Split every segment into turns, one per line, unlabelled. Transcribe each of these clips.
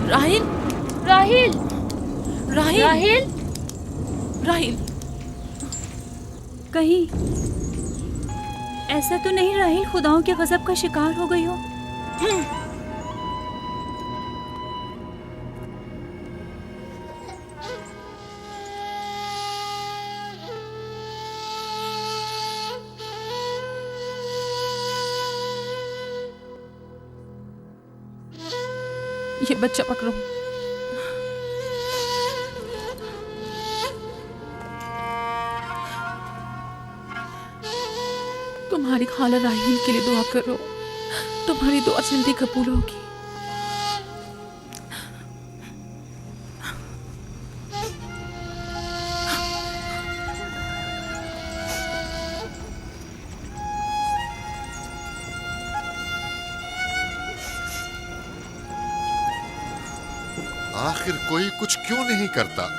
राहिल,
राहिल,
राहिल,
राहिल,
राहिल।
कहीं ऐसा तो नहीं राहिल खुदाओं के गजब का शिकार हो गई हो?
ये बच्चा पकड़ो। तुम्हारी खाला राहिल के लिए दुआ करो, तुम्हारी दुआ जल्दी कबूल होगी।
आखिर कोई कुछ क्यों नहीं करता?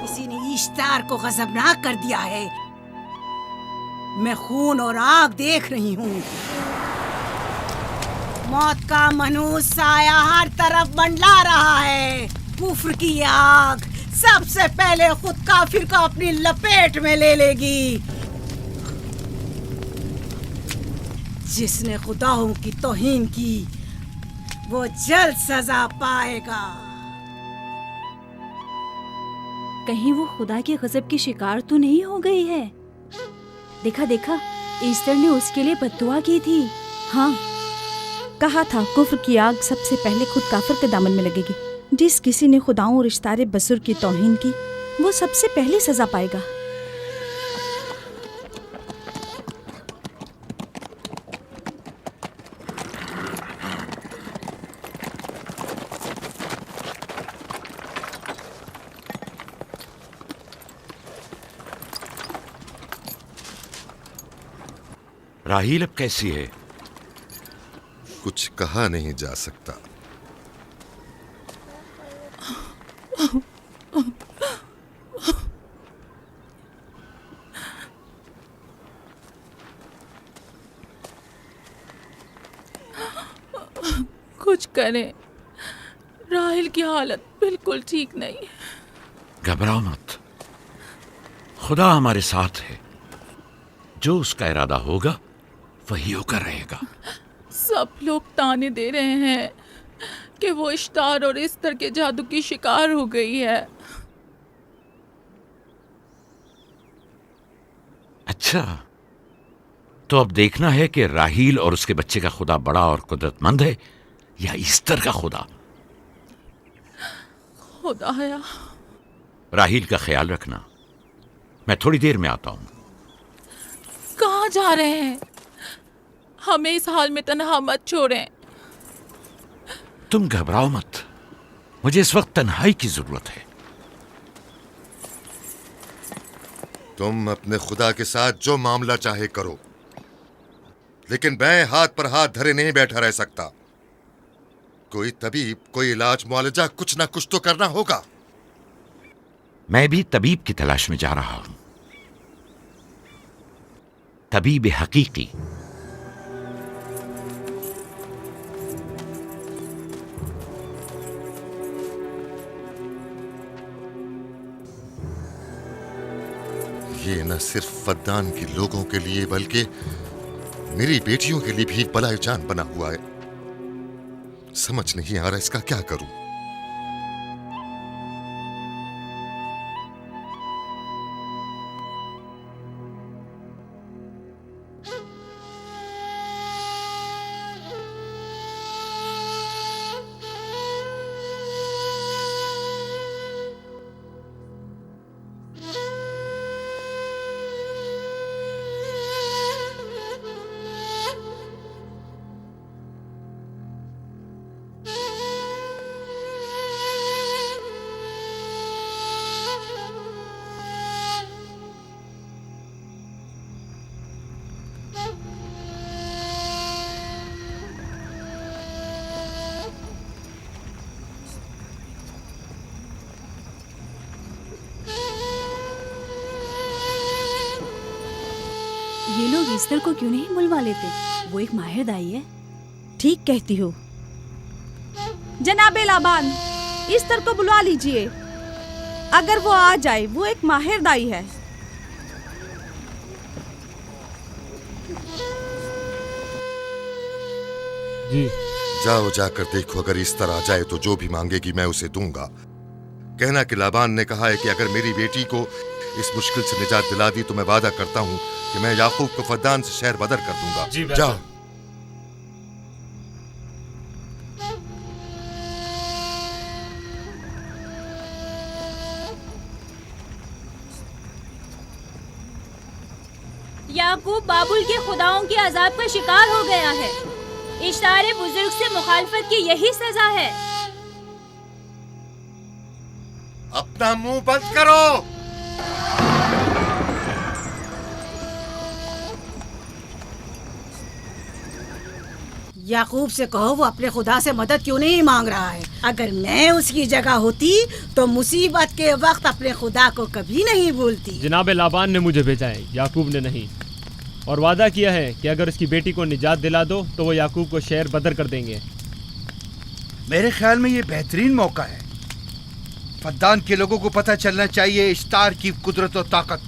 किसी ने इश्तार को गजबनाक कर दिया है। मैं खून और आग देख रही हूँ। मौत का मनहूस साया हर तरफ मंडला रहा है। कुफ्र की आग सबसे पहले खुद काफिर को अपनी लपेट में ले लेगी। जिसने खुदाओं की तौहीन की वो जल्द सजा पाएगा।
कहीं वो खुदा के गजब की शिकार तो नहीं हो गई है? देखा देखा, ईस्टर ने उसके लिए बद्दुआ की थी।
हाँ, कहा था कुफ्र की आग सबसे पहले खुद काफिर के दामन में लगेगी। जिस किसी ने खुदाओं और इश्तारे बसुर की तौहीन की वो सबसे पहले सजा पाएगा।
राहील अब कैसी है?
कुछ कहा नहीं जा सकता।
कुछ करें, राहिल की हालत बिल्कुल ठीक नहीं।
घबराओ मत, खुदा हमारे साथ है। जो उसका इरादा होगा वही होकर रहेगा।
सब लोग ताने दे रहे हैं कि वो इश्तार और इस्तर के जादू की शिकार हो गई है।
अच्छा, तो अब देखना है कि राहील और उसके बच्चे का खुदा बड़ा और कुदरतमंद है या ईस्टर का खुदा।
खुदाया,
राहील का ख्याल रखना। मैं थोड़ी देर में आता हूं।
कहाँ जा रहे हैं? हमें इस हाल में तन्हा मत छोड़ें।
तुम घबराओ मत, मुझे इस वक्त तन्हाई की जरूरत है।
तुम अपने खुदा के साथ जो मामला चाहे करो, लेकिन मैं हाथ पर हाथ धरे नहीं बैठा रह सकता। कोई तबीब, कोई इलाज, मुआलजा, कुछ ना कुछ तो करना होगा।
मैं भी तबीब की तलाश में जा रहा हूं, तबीब हकीकी।
ये न सिर्फ फद्दान के लोगों के लिए बल्कि मेरी बेटियों के लिए भी बलाए जान बना हुआ है। समझ नहीं आ रहा इसका क्या करूं।
ये लोग ईस्टर को क्यों नहीं बुलवा लेते? वो एक माहिर दाई है।
ठीक कहती हो। जनाबे लाबान, ईस्टर को बुलवा लीजिए। अगर वो आ जाए, वो एक माहिर दाई है।
जी।
जाओ, जाकर देखो, अगर ईस्टर आ जाए तो जो भी मांगेगी मैं उसे दूंगा। कहना कि लाबान ने कहा है कि अगर मेरी बेटी को इस मुश्किल से निजात दिला दी तो मैं वादा करता हूँ कि मैं याकूब को फद्दान से शहर बदर कर दूंगा। जाओ।
याकूब बाबुल के खुदाओं के अजाब का शिकार हो गया है। इश्तारे बुजुर्ग से मुखालफत की यही सजा है।
अपना मुंह बंद करो।
याकूब से कहो वो अपने खुदा से मदद क्यों नहीं मांग रहा है। अगर मैं उसकी जगह होती तो मुसीबत के वक्त अपने खुदा को कभी नहीं भूलती।
जनाब लाबान ने मुझे भेजा है, याकूब ने नहीं, और वादा किया है कि अगर उसकी बेटी को निजात दिला दो तो वो याकूब को शहर बदर कर देंगे।
मेरे ख्याल में ये बेहतरीन मौका है। फद्दान के लोगों को पता चलना चाहिए इश्तार की कुदरत और ताकत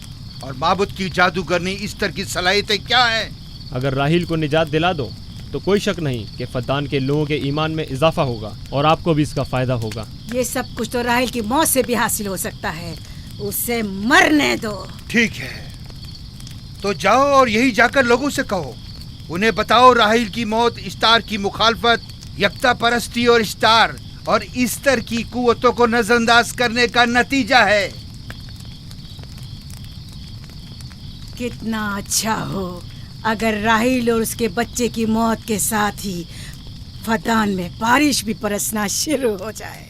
और माबुद की जादूगरनी ईस्टर की सलाहियतें क्या हैं।
अगर राहील को निजात दिला दो तो कोई शक नहीं कि फद्दान के लोगों के ईमान में इजाफा होगा और आपको भी इसका फायदा होगा।
ये सब कुछ तो राहील की मौत से भी हासिल हो सकता है। उसे मरने दो।
ठीक है, तो जाओ और यही जाकर लोगों से कहो, उन्हें बताओ राहील की मौत इश्तार की मुखालफत, यकता परस्ती और इश्तार और ईस्टर की कुव्वतों को नजरअंदाज करने का नतीजा है।
कितना अच्छा हो अगर राहील और उसके बच्चे की मौत के साथ ही फद्दान में बारिश भी बरसना शुरू हो जाए।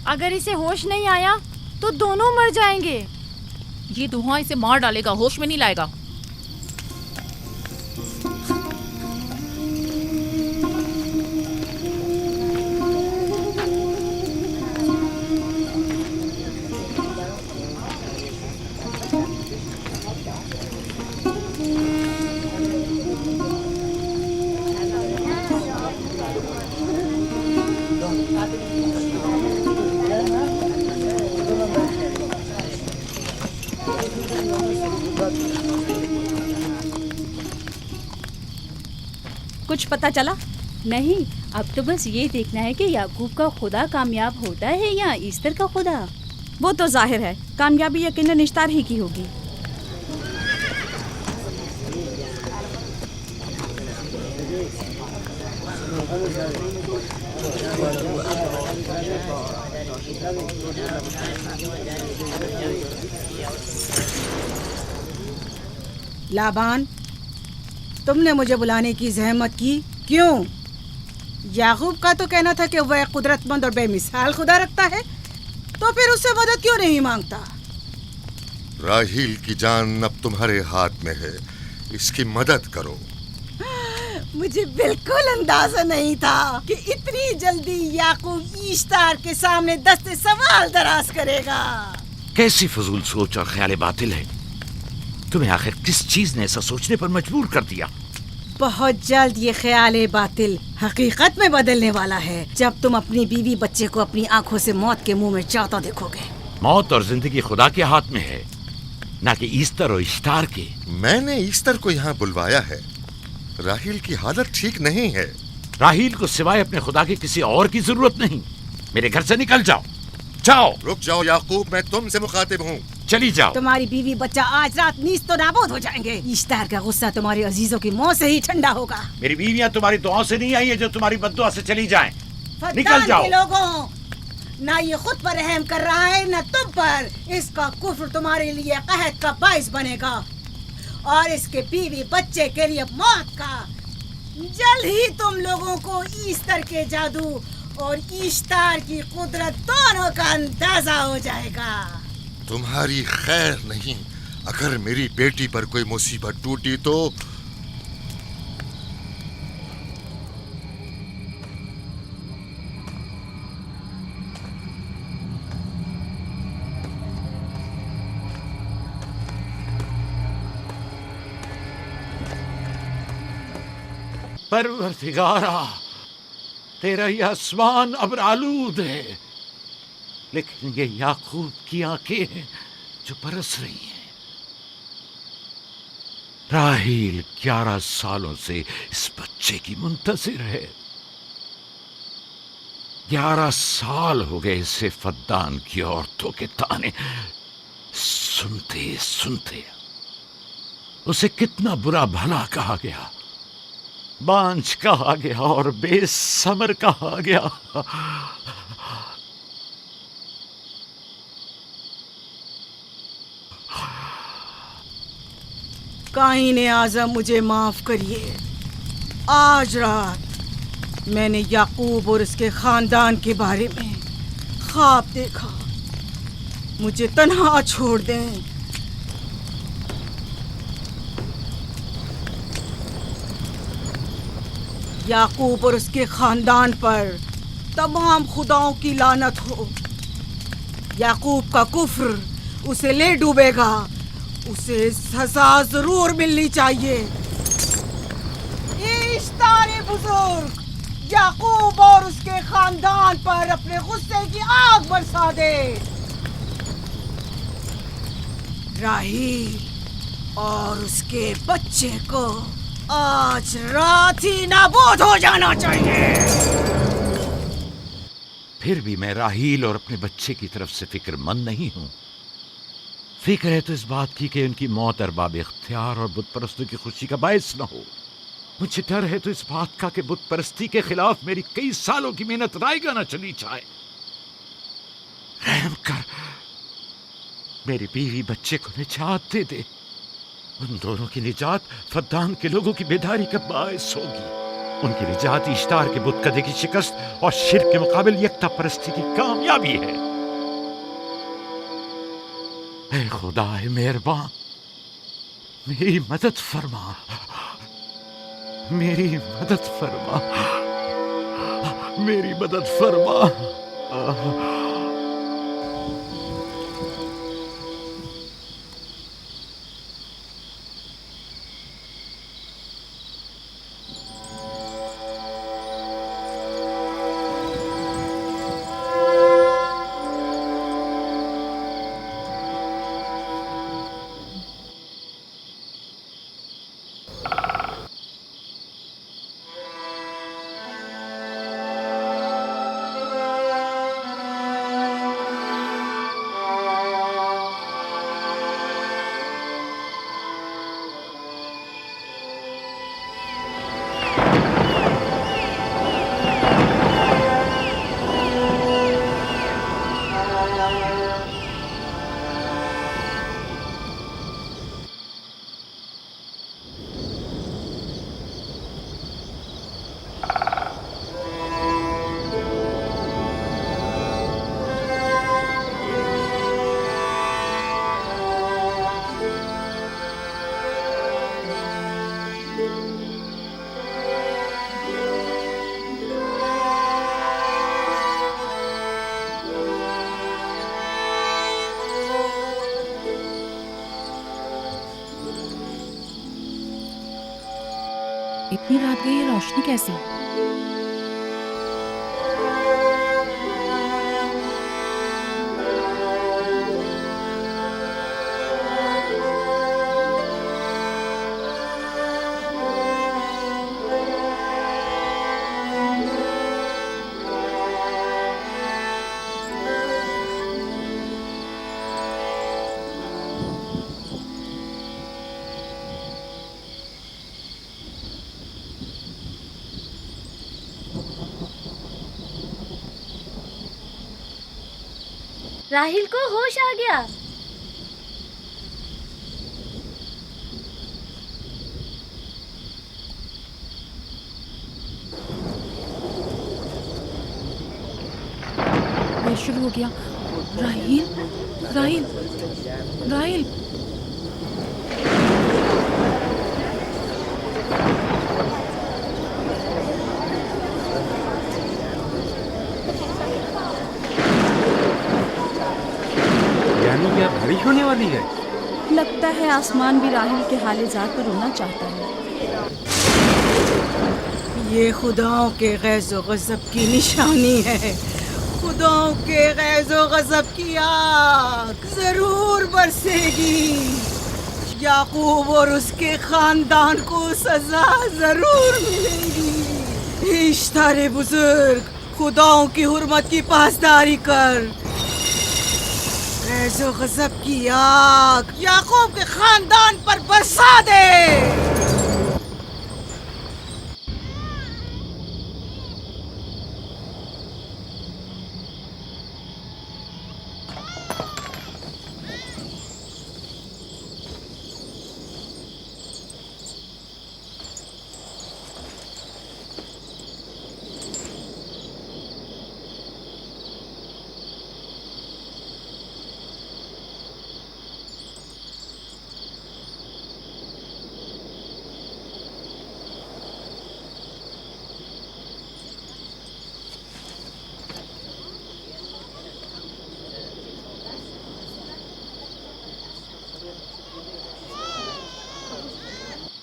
अगर इसे होश नहीं आया तो दोनों मर जाएंगे।
ये धुआं इसे मार डालेगा, होश में नहीं लाएगा।
कुछ पता चला?
नहीं, अब तो बस ये देखना है कि याकूब का खुदा कामयाब होता है या ईस्टर का खुदा।
वो तो जाहिर है कामयाबी यकीनन इश्तार ही की होगी।
लाबान, तुमने मुझे बुलाने की जहमत की क्यों? याकूब का तो कहना था कि वह कुदरतमंद और बेमिसाल खुदा रखता है, तो फिर उससे मदद क्यों नहीं मांगता?
राहील की जान अब तुम्हारे हाथ में है, इसकी मदद करो।
मुझे बिल्कुल अंदाजा नहीं था कि इतनी जल्दी याकूब ईश्तार के सामने दस्ते सवाल दराज करेगा।
कैसी फजूल सोच और ख्याल बातिल है। तुम्हें आखिर किस चीज ने ऐसा सोचने पर मजबूर कर दिया?
बहुत जल्द ये ख्याल बातिल हकीकत में बदलने वाला है, जब तुम अपनी बीवी बच्चे को अपनी आंखों से मौत के मुंह में जाता देखोगे।
मौत और जिंदगी खुदा के हाथ में है, ना कि ईस्टर और इश्तार के।
मैंने ईस्टर को यहाँ बुलवाया है। राहील की हालत ठीक नहीं है।
राहील को सिवाय अपने खुदा के किसी और की जरूरत नहीं। मेरे घर से निकल जाओ। जाओ।
रुक जाओ याकूब, मैं तुमसे मुखातिब हूँ।
चली जाओ।
तुम्हारी बीवी बच्चा आज रात नीज तो नाबूद हो जाएंगे। इश्तार का गुस्सा तुम्हारे अजीजों की मौत से ही ठंडा होगा।
मेरी बीवियां तुम्हारी दुआओं से नहीं आई है जो तुम्हारी बद्दुआ से चली जाएं। निकल जाओ।
लोगों, ना ये खुद पर रहम कर रहा है न तुम पर। इसका कुफ्र तुम्हारे लिए कहत का बाइस बनेगा और इसके बीवी बच्चे के लिए मौत का। जल्द ही तुम लोगों को ईस्टर के जादू और ईस्टर की कुदरत दोनों का अंदाजा हो जाएगा।
तुम्हारी खैर नहीं, अगर मेरी बेटी पर कोई मुसीबत टूटी तो
परवरदिगारा, तेरा ये आसमान अब आलूद है, लेकिन ये याकूब की आंखें हैं जो बरस रही हैं। राहील 11 सालों से इस बच्चे की मुंतजिर है। 11 साल हो गए इसे फद्दान की औरतों के ताने सुनते सुनते। उसे कितना बुरा भला कहा गया, बांझ कहा गया और बेसमर कहा गया।
काईन आज़म, मुझे माफ करिए। आज रात मैंने याकूब और उसके खानदान के बारे में ख्वाब देखा। मुझे तन्हा छोड़ दें। याकूब और उसके खानदान पर तमाम खुदाओं की लानत हो। याकूब का कुफ्र उसे ले डूबेगा। उसे सजा जरूर मिलनी चाहिए। इश्तारे बुजुर्ग, याकूब और उसके खानदान पर अपने गुस्से की आग बरसा दे। राहील और उसके बच्चे को आज रात ही नाबूद हो जाना चाहिए।
फिर भी मैं राहील और अपने बच्चे की तरफ से फिक्रमंद नहीं हूं। फिक्र है तो इस बात की कि उनकी मौत अरबाब इख्तियार और बुत परस्तों की खुशी का बायस न हो। मुझे डर है तो इस बात का कि बुत परस्ती के खिलाफ मेरी कई सालों की मेहनत रायगा न चली जाए। रहम कर, मेरी बीवी बच्चे को निजात दे दे। उन दोनों की निजात फद्दान के लोगों की बेदारी का बायस होगी। उनकी निजात इश्तार के बुत कदे की शिकस्त और शिर्क के मुकाबिल यकता परस्ती की कामयाबी है। ऐ खुदा है मेहरबान, मेरी मदद फरमा, मेरी मदद फरमा, मेरी मदद फरमा।
इतनी रात गई, ये रोशनी कैसी?
राहिल को होश आ गया।
ये शुरू हो गया। राहिल, राहिल, राहिल।
यानी क्या बारिश होने वाली है?
लगता है आसमान भी राहिल के हाल-ए-ज़ार पर रोना चाहता है।
ये खुदाओं के गैज़ो गज़ब की निशानी है। खुदाओं के गैज़ो गज़ब की आग जरूर बरसेगी। याकूब और उसके खानदान को सजा जरूर मिलेगी। इश्तारे बुजुर्ग, खुदाओं की हुर्मत की पासदारी कर। गैज़ो गज़ब की आग याकूब के खानदान पर बरसा दे।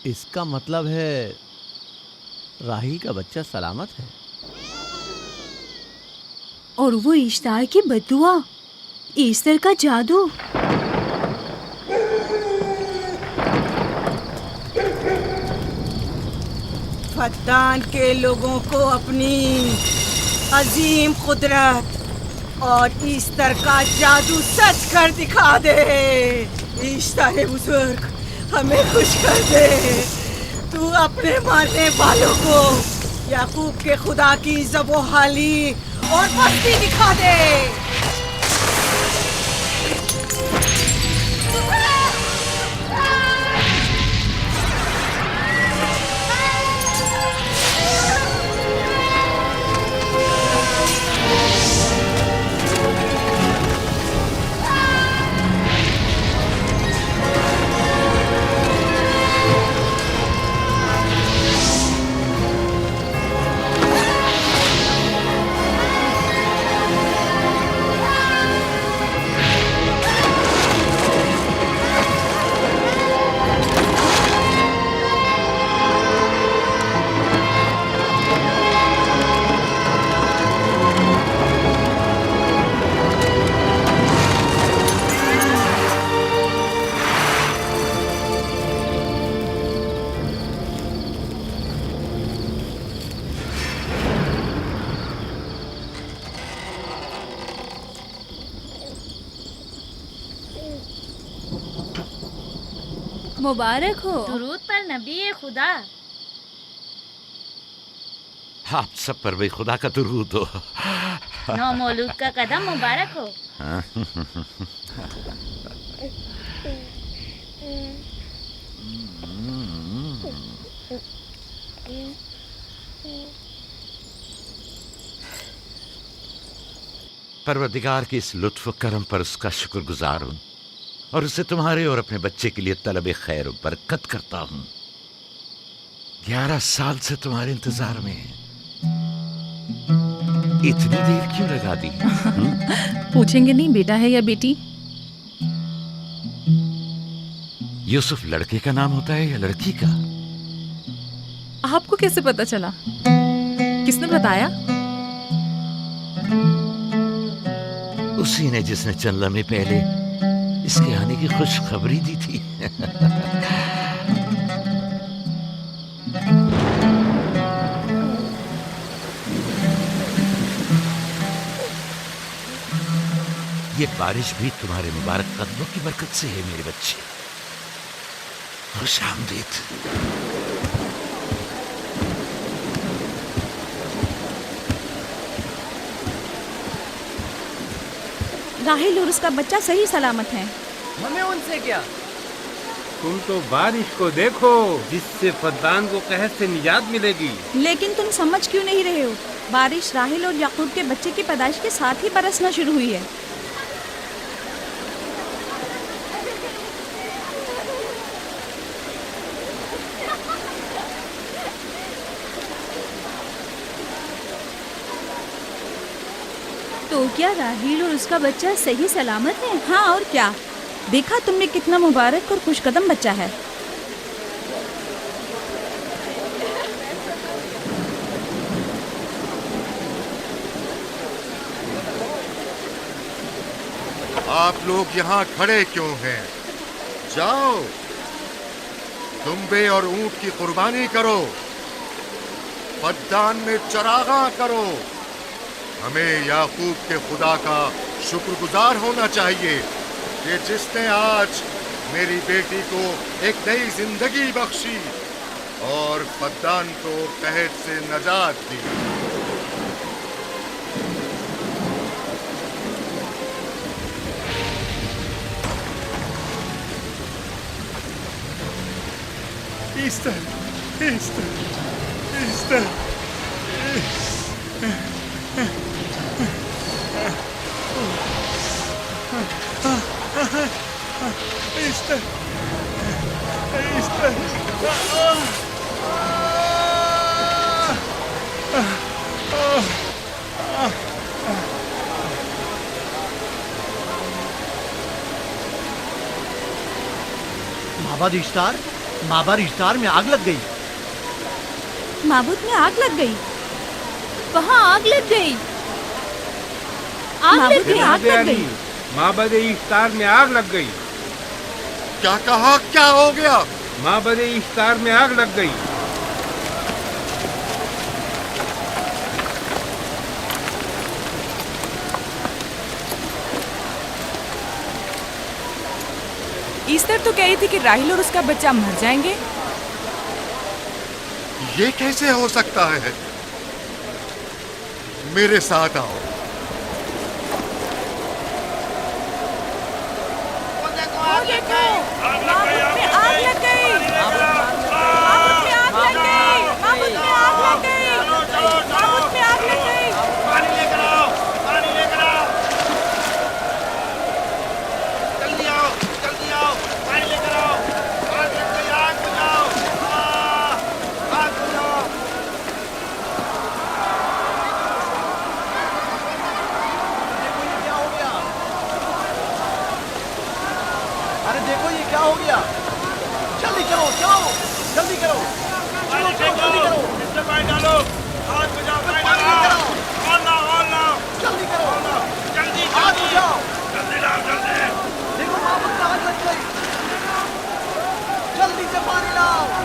इसका मतलब है राहिल का बच्चा सलामत है।
और वो इश्तार की बद्दुआ, ईस्टर का जादू।
फद्दान के लोगों को अपनी अजीम कुदरत और ईस्टर का जादू सच कर दिखा दे। ईस्टर बुजुर्ग, हमें खुश कर दे। तू अपने मारने वालों को याकूब के खुदा की ज़बोहाली और मस्ती दिखा दे।
मुबारक हो।
दुरूद पर नबी खुदा।
आप सब पर भी खुदा का दुरूद हो।
नौ मौलूद का कदम मुबारक हो।
परवरदिगार की इस लुत्फ करम पर उसका शुक्रगुजार हूँ और उसे तुम्हारे और अपने बच्चे के लिए तलब खैर और बरकत करता हूँ। 11 साल से तुम्हारे इंतजार में है। इतनी देर क्यों लगा दी?
पूछेंगे नहीं बेटा है या बेटी?
यूसुफ लड़के का नाम होता है या लड़की का?
आपको कैसे पता चला? किसने बताया?
उसी ने जिसने चंद लम्हे पहले इसके आने की खुशखबरी दी थी। ये बारिश भी तुम्हारे मुबारक कदमों की बरकत से है मेरे बच्चे। खुश आमदीद।
राहिल और उसका बच्चा सही सलामत हैं।
हमें उनसे क्या?
तुम तो बारिश को देखो, जिससे फद्दान को कहर से निजात मिलेगी।
लेकिन तुम समझ क्यों नहीं रहे हो? बारिश राहिल और याकूब के बच्चे की पैदाइश के साथ ही बरसना शुरू हुई है। तो क्या राहिल और उसका बच्चा सही सलामत है? हाँ और क्या, देखा तुमने कितना मुबारक और खुशकदम बच्चा है।
आप लोग यहाँ खड़े क्यों हैं? जाओ, दुम्बे और ऊंट की कुर्बानी करो, फद्दान में चरागा करो। हमें याकूब के खुदा का शुक्रगुजार होना चाहिए कि जिसने आज मेरी बेटी को एक नई जिंदगी बख्शी और फद्दान को कहर से नजात दी।
Easter, Easter, Easter. Easter, Easter.
माबाद इश्तार, माबाद इश्तार में आग लग गई।
माबूद में आग लग गई। वहाँ आग लग गई।
माबूद में आग लग गई। माबद इफ्तार में आग लग गई।
क्या कहा? क्या हो गया?
माबद इफ्तार में आग लग गई।
ईस्टर तो कह रही थी कि राहिल और उसका बच्चा मर जाएंगे।
ये कैसे हो सकता है? मेरे साथ आओ।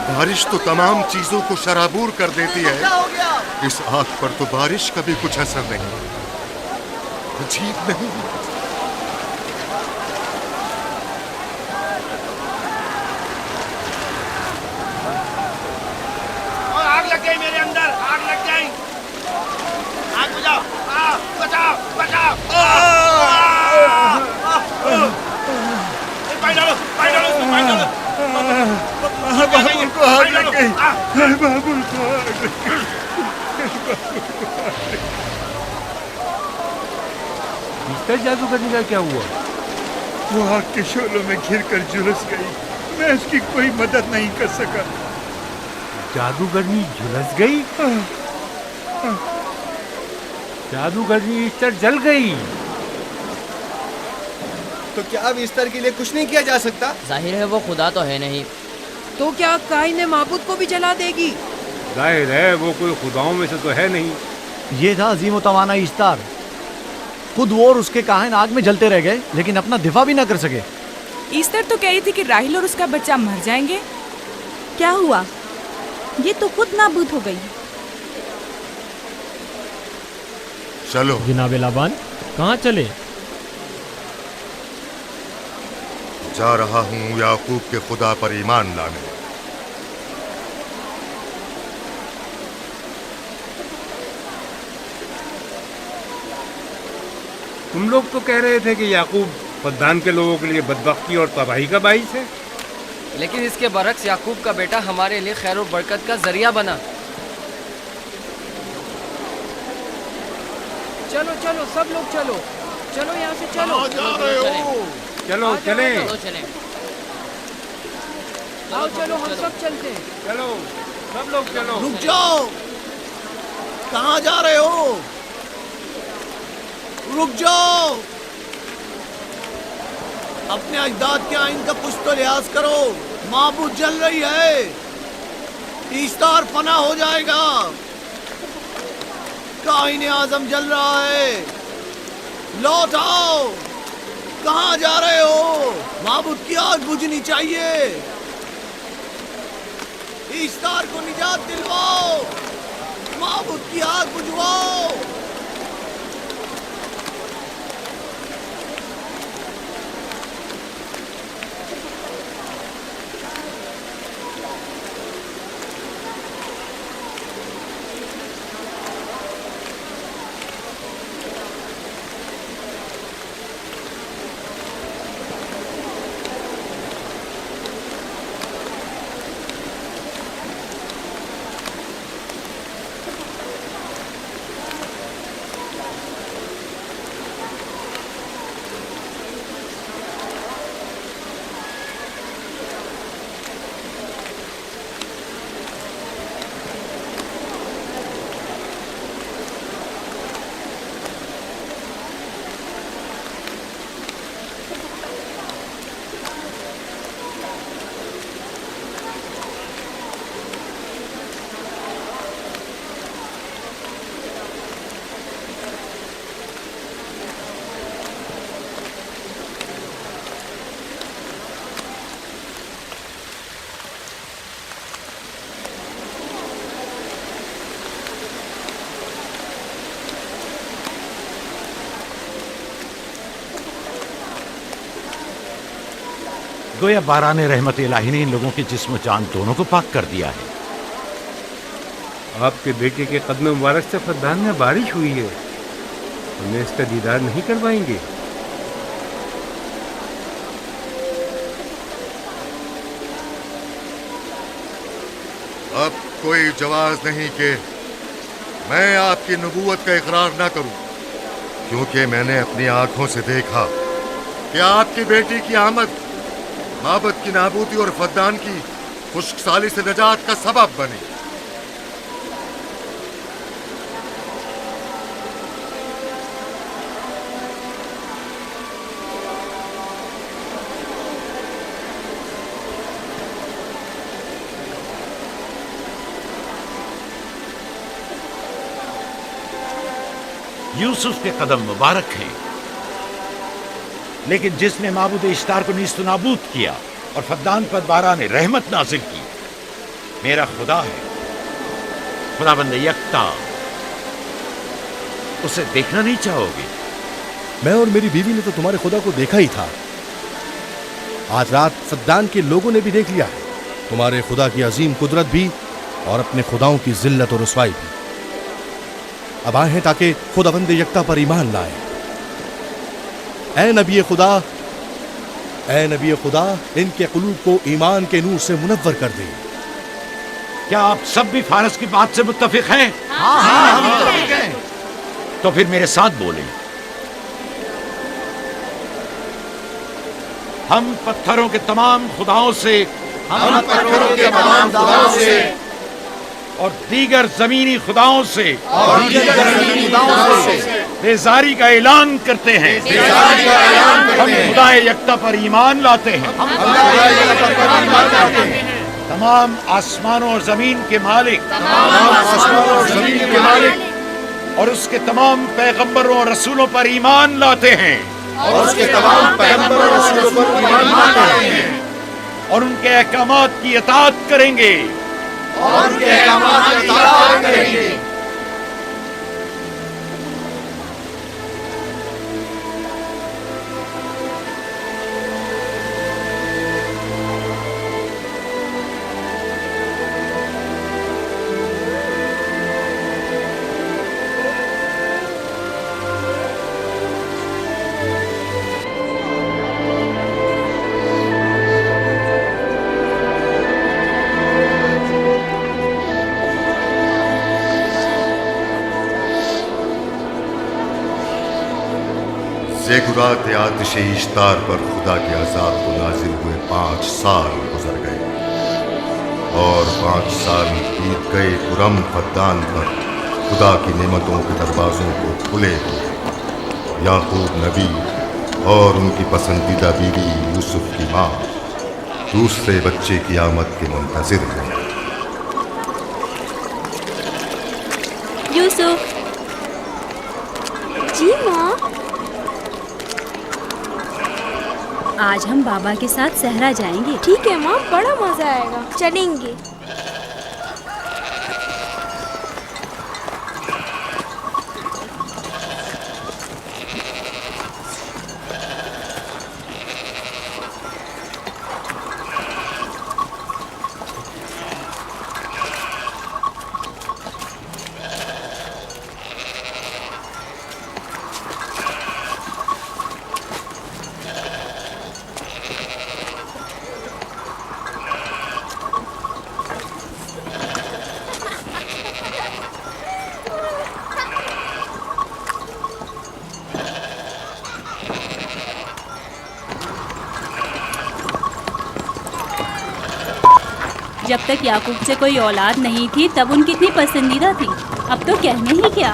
बारिश तो तमाम चीजों को शराबूर कर देती है, इस आग पर तो बारिश का भी कुछ असर नहीं। अजीब नहीं?
और आग लग गई मेरे अंदर, आग लग गई। आग बुझाओ, बचाओ, बचाओ। पानी डालो, पानी डालो, पानी डालो। बाबुल को आग लग गई। बाबुल को आग लग गई।
मिस्टर जादूगरनी का क्या हुआ?
वो आग के शोलों में घिरकर झुलस गई। मैं उसकी कोई मदद नहीं कर सका।
जादूगरनी झुलस गई? जादूगरनी ईस्टर जल गई।
तो क्या अब ईस्टर के लिए कुछ नहीं किया जा सकता?
जाहिर है वो खुदा तो है नहीं।
तो क्या काइन माबूद को भी जला देगी?
जाहिर है वो कोई खुदाओं में से तो है नहीं।
ये था अजीम व तवाना इश्तार। खुद वो और उसके काहिन आग में जलते रह गए, लेकिन अपना दिफा भी ना कर सके।
ईस्टर तो कह रही थी कि राहिल और उसका बच्चा मर जाएंगे।
क्या हुआ? ये तो खुद नाबूद हो गई।
चलो
जनाब लाबान, कहाँ चले?
जा रहा हूँ याकूब के खुदा पर ईमान लाने।
तुम लोग तो कह रहे थे कि याकूब फद्दान के लोगों के लिए बदबख्ती और तबाही का बाइस है।
लेकिन इसके बरक्स याकूब का बेटा हमारे लिए खैर और बरकत का जरिया बना।
चलो चलो सब लोग चलो, चलो यहाँ से चलो।
चलो
आ जाओ,
चले।
आ जाओ। आओ चलो हम सब चलते हैं।
चलो सब लोग चलो।
रुक जाओ, कहाँ जा रहे हो? रुक जाओ, अपने अजदाद के आइन का कुछ तो लिहाज करो। माबूद जल रही है, ईस्तार फना हो जाएगा। काइन आजम जल रहा है, लौट आओ। कहाँ जा रहे हो? माबूद की आग बुझनी चाहिए। ईस्तार को निजात दिलवाओ, माबूद की आग बुझवाओ।
गोया बाराने रहमत इलाही ने इन लोगों के जिस्म जान दोनों को पाक कर दिया है।
आपके बेटे के कदम मुबारक से फद्दान में बारिश हुई है, हमें इसका दीदार नहीं करवाएंगे?
अब कोई जवाज नहीं कि मैं आपकी नबूवत का इकरार ना करूं, क्योंकि मैंने अपनी आंखों से देखा कि आपकी बेटी की आमद माबद की नाबूदी और फद्दान की खुश्कसाली से निजात का सबब बनी।
यूसुफ के कदम मुबारक हैं, लेकिन जिसने माबूद इश्तार को नीस्त नाबूद किया और फद्दान पर बारा ने रहमत नाजिल की, मेरा खुदा है, खुदाबंद यकता। उसे देखना नहीं चाहोगे?
मैं और मेरी बीवी ने तो तुम्हारे खुदा को देखा ही था। आज रात फद्दान के लोगों ने भी देख लिया है, तुम्हारे खुदा की अजीम कुदरत भी और अपने खुदाओं की जिल्लत और रुसवाई भी। अब आए हैं ताकि खुदाबंद यकता पर ईमान लाए। ऐ नबी खुदा, इनके कुलूब को ईमान के नूर से मुनव्वर कर दे।
क्या आप सब भी फारस की बात से मुत्तफिक हैं?
हाँ, हम मुत्तफिक हैं।
तो फिर मेरे साथ बोलें। हम पत्थरों के तमाम खुदाओं से और दीगर जमीनी खुदाओं से बेजारी का ऐलान करते हैं। हम खुदाए यकता पर ईमान लाते हैं। तमाम आसमानों और जमीन के मालिक और उसके तमाम पैगंबरों और रसूलों पर ईमान लाते हैं और उनके अहकामात की इताअत करेंगे।
बेगुरात आतिशे इश्तार पर खुदा के अजाब को नाजिल हुए 5 साल गुजर गए, और 5 साल बीत गए कुरम फद्दान पर खुदा की नेमतों के दरवाजों को खुले हुए। याकूब नबी और उनकी पसंदीदा बीवी यूसुफ की माँ दूसरे बच्चे की आमद के मुंतजिर हैं।
यूसुफ। जी माँ। आज हम बाबा के साथ सहरा जाएंगे।
ठीक है माँ, बड़ा मजा आएगा, चलेंगे।
जब तक याकूब से कोई औलाद नहीं थी तब उनकी इतनी पसंदीदा थी, अब तो कहने ही क्या।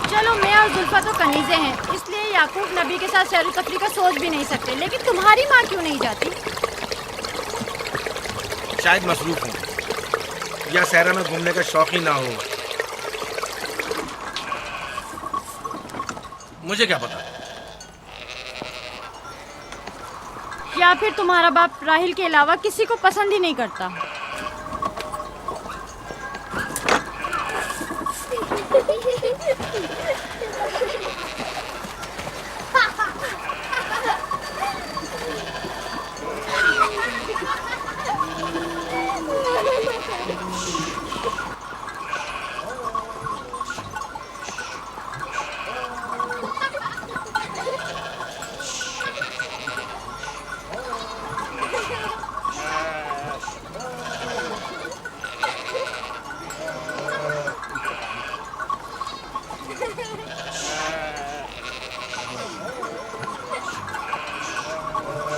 चलो, मैं और जुल्फा तो कनीज़े हैं, इसलिए याकूब नबी के साथ सैर तफरी का सोच भी नहीं सकते। लेकिन तुम्हारी माँ क्यों नहीं जाती?
शायद मसरूफ हूँ या सहरा में घूमने का शौक ही ना हो, मुझे क्या पता।
या फिर तुम्हारा बाप राहिल के अलावा किसी को पसंद ही नहीं करता।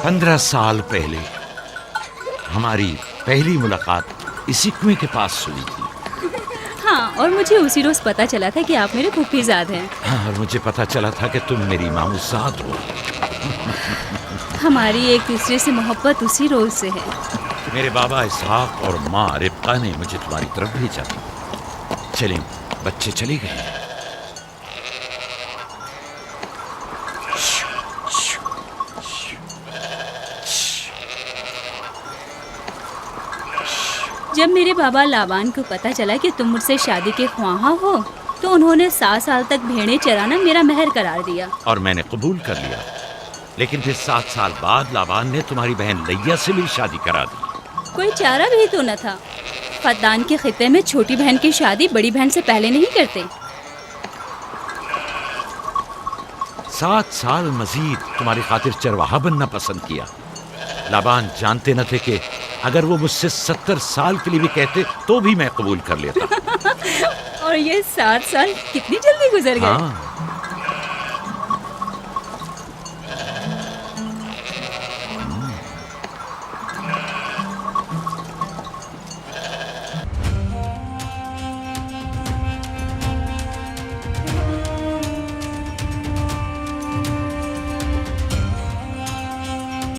पंद्रह साल पहले हमारी पहली मुलाकात इसी कुएं के पास हुई थी।
हाँ, और मुझे उसी रोज पता चला था कि आप मेरे फूफीजाद हैं।
हाँ, और मुझे पता चला था कि तुम मेरी मामूजाद हो।
हमारी एक दूसरे से मोहब्बत उसी रोज से है।
मेरे बाबा इसहाक और माँ रिब्का ने मुझे तुम्हारी तरफ भेजा था। चलें, बच्चे चले गए।
जब मेरे बाबा लाबान को पता चला कि तुम मुझसे शादी के ख्वाहा हो तो उन्होंने 7 साल तक भेड़ें चराना मेरा महर करार दिया।
और मैंने कबूल कर लिया। लेकिन फिर 7 साल बाद लाबान ने तुम्हारी बहन लैया से मेरी शादी करा दी।
कोई चारा भी तो न था। फद्दान के खित्ते में छोटी बहन की शादी बड़ी बहन से पहले नहीं करते।
7 साल मजीद तुम्हारी खातिर चरवाहा बनना पसंद किया। लाबान जानते न थे कि अगर वो मुझसे 70 साल के लिए भी कहते तो भी मैं कबूल कर लेता।
और ये 7 साल कितनी जल्दी गुजर गए।
हाँ,